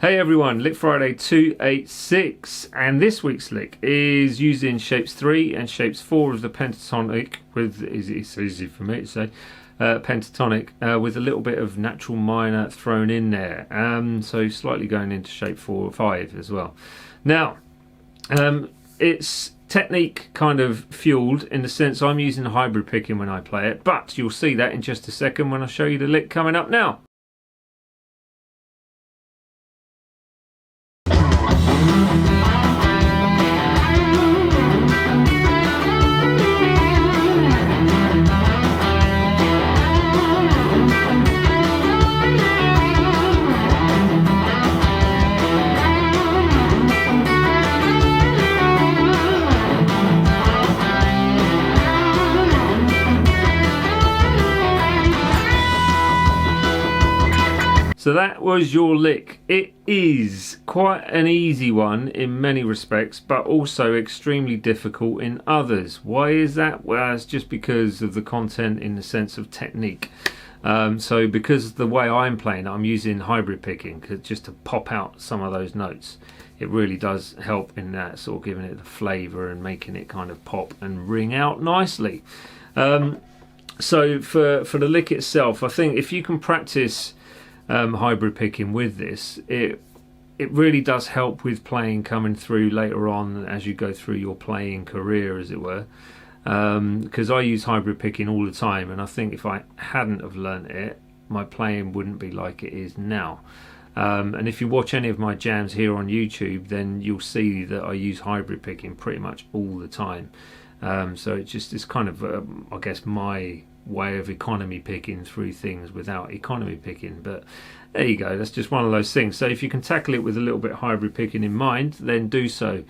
Hey everyone, Lick Friday 286, and this week's lick is using shapes 3 and shapes 4 of the pentatonic with, it's easy for me to say, pentatonic with a little bit of natural minor thrown in there, so slightly going into shape 4 or 5 as well. Now, it's technique kind of fueled in the sense I'm using hybrid picking when I play it, but you'll see that in just a second when I show you the lick coming up now. So that was your lick. It is quite an easy one in many respects, but also extremely difficult in others. Why is that? Well, it's just because of the content in the sense of technique. So because of the way I'm playing, I'm using hybrid picking just to pop out some of those notes. It really does help in that, sort of giving it the flavour and making it kind of pop and ring out nicely. So for the lick itself, I think if you can practice hybrid picking with this, it really does help with playing coming through later on as you go through your playing career, as it were, because I use hybrid picking all the time, and I think if I hadn't have learnt it, my playing wouldn't be like it is now. And if you watch any of my jams here on YouTube, then you'll see that I use hybrid picking pretty much all the time. So it's kind of I guess my way of economy picking through things without economy picking, but there you go, that's just one of those things. So if you can tackle it with a little bit of hybrid picking in mind, then do so.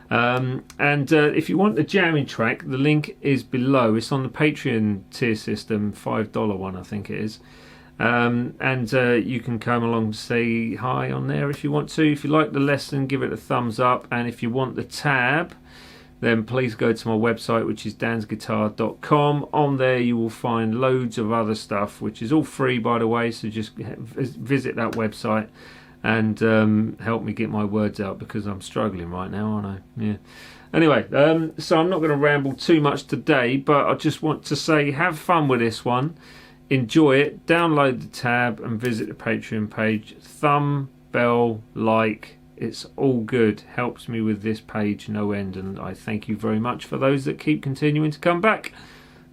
If you want the jamming track, the link is below. It's on the Patreon tier system, $5 one I think it is, you can come along and say hi on there if you want to. If you like the lesson, give it a thumbs up, and if you want the tab, then please go to my website, which is dansguitar.com. On there you will find loads of other stuff, which is all free, by the way, so just visit that website and help me get my words out, because I'm struggling right now, aren't I? Yeah. Anyway, so I'm not going to ramble too much today, but I just want to say have fun with this one, enjoy it, download the tab and visit the Patreon page. Thumb, bell, like, it's all good, helps me with this page no end, and I thank you very much for those that keep continuing to come back.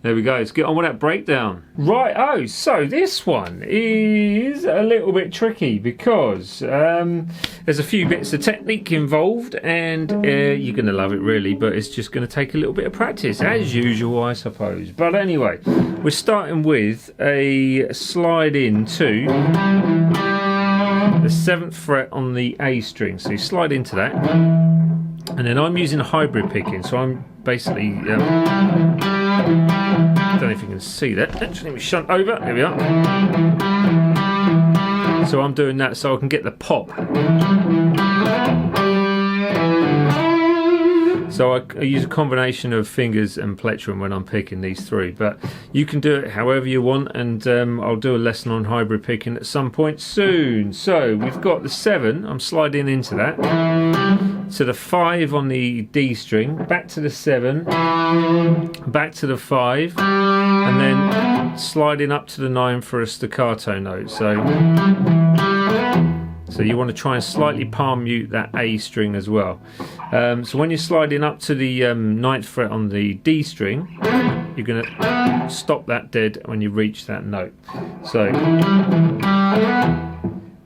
There we go, let's get on with that breakdown. Right, so this one is a little bit tricky because there's a few bits of technique involved, and you're going to love it really, but it's just going to take a little bit of practice, as usual I suppose. But anyway, we're starting with a slide into the 7th fret on the A string, so you slide into that, and then I'm using hybrid picking, so I'm basically I don't know if you can see that. Actually, let me shunt over. There we are. So I'm doing that so I can get the pop. So I use a combination of fingers and plectrum when I'm picking these through, but you can do it however you want, and I'll do a lesson on hybrid picking at some point soon. So we've got the 7, I'm sliding into that, to the 5 on the D string, back to the 7, back to the 5, and then sliding up to the 9 for a staccato note. So you want to try and slightly palm mute that A string as well. So when you're sliding up to the 9th fret on the D string, you're going to stop that dead when you reach that note. So,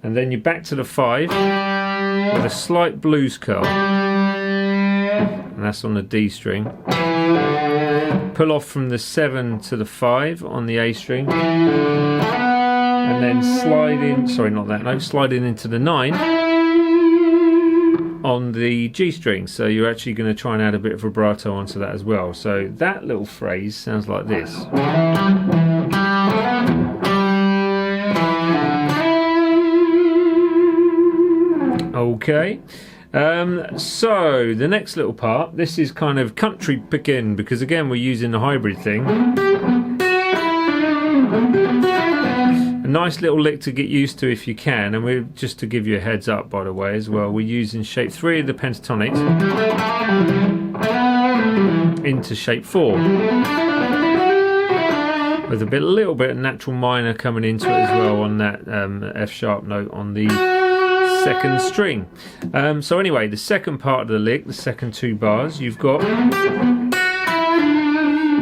and then you're back to the 5 with a slight blues curl, and that's on the D string. Pull off from the 7 to the 5 on the A string, and then slide in, sorry, not that note, sliding into the 9 on the G string. So you're actually going to try and add a bit of vibrato onto that as well. So that little phrase sounds like this. Okay. So the next little part, this is kind of country picking, because again we're using the hybrid thing. A nice little lick to get used to if you can, and we're just to give you a heads up, by the way, as well, we're using shape 3 of the pentatonics into shape 4, with a little bit of natural minor coming into it as well on that F sharp note on the second string. So anyway, the second part of the lick, the second 2 bars, you've got,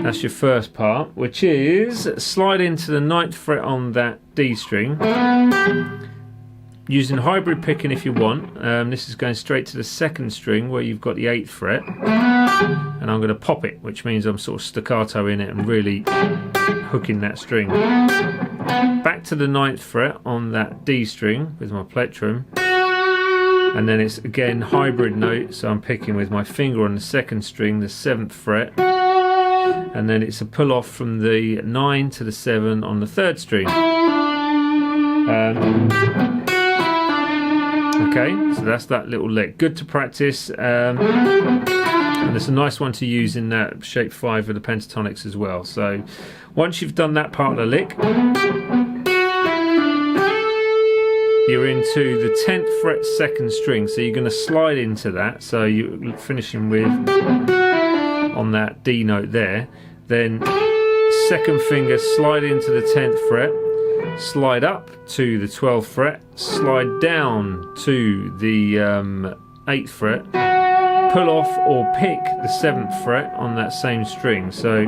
that's your first part, which is slide into the 9th fret on that D string, using hybrid picking if you want. This is going straight to the 2nd string where you've got the 8th fret, and I'm going to pop it, which means I'm sort of staccato in it and really hooking that string. Back to the 9th fret on that D string with my plectrum, and then it's again hybrid note, so I'm picking with my finger on the 2nd string, the 7th fret, and then it's a pull off from the 9 to the 7 on the 3rd string. Okay, so that's that little lick. Good to practice, and it's a nice one to use in that shape 5 of the pentatonics as well. So once you've done that part of the lick, you're into the 10th fret 2nd string, so you're going to slide into that, so you're finishing with, on that D note there, then 2nd finger slide into the 10th fret, slide up to the 12th fret, slide down to the 8th fret, pull off or pick the 7th fret on that same string. So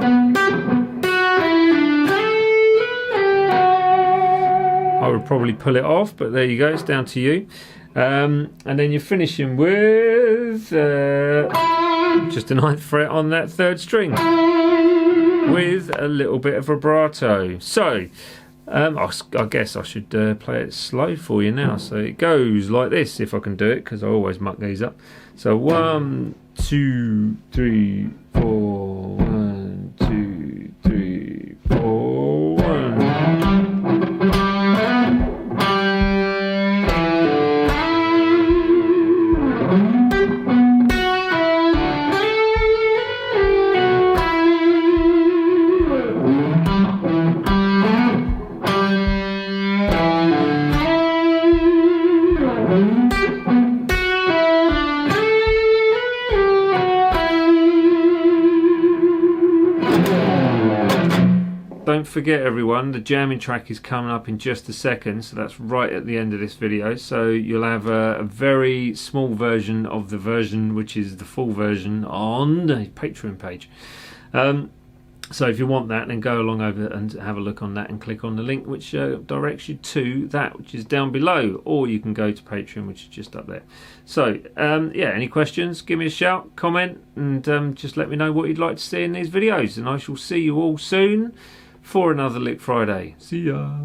I would probably pull it off, but there you go, it's down to you. And then you're finishing with just a 9th fret on that 3rd string with a little bit of vibrato. So I guess I should play it slow for you now. So it goes like this, if I can do it, because I always muck these up. So 1, 2, 3, 4, 1, 2, 3, 4, 1. Don't forget everyone, the jamming track is coming up in just a second, so that's right at the end of this video. So you'll have a very small version of the version which is the full version on the Patreon page. So if you want that, then go along over and have a look on that and click on the link which directs you to that, which is down below, or you can go to Patreon, which is just up there. So yeah, any questions, give me a shout, comment, and just let me know what you'd like to see in these videos, and I shall see you all soon for another Lick Friday. See ya.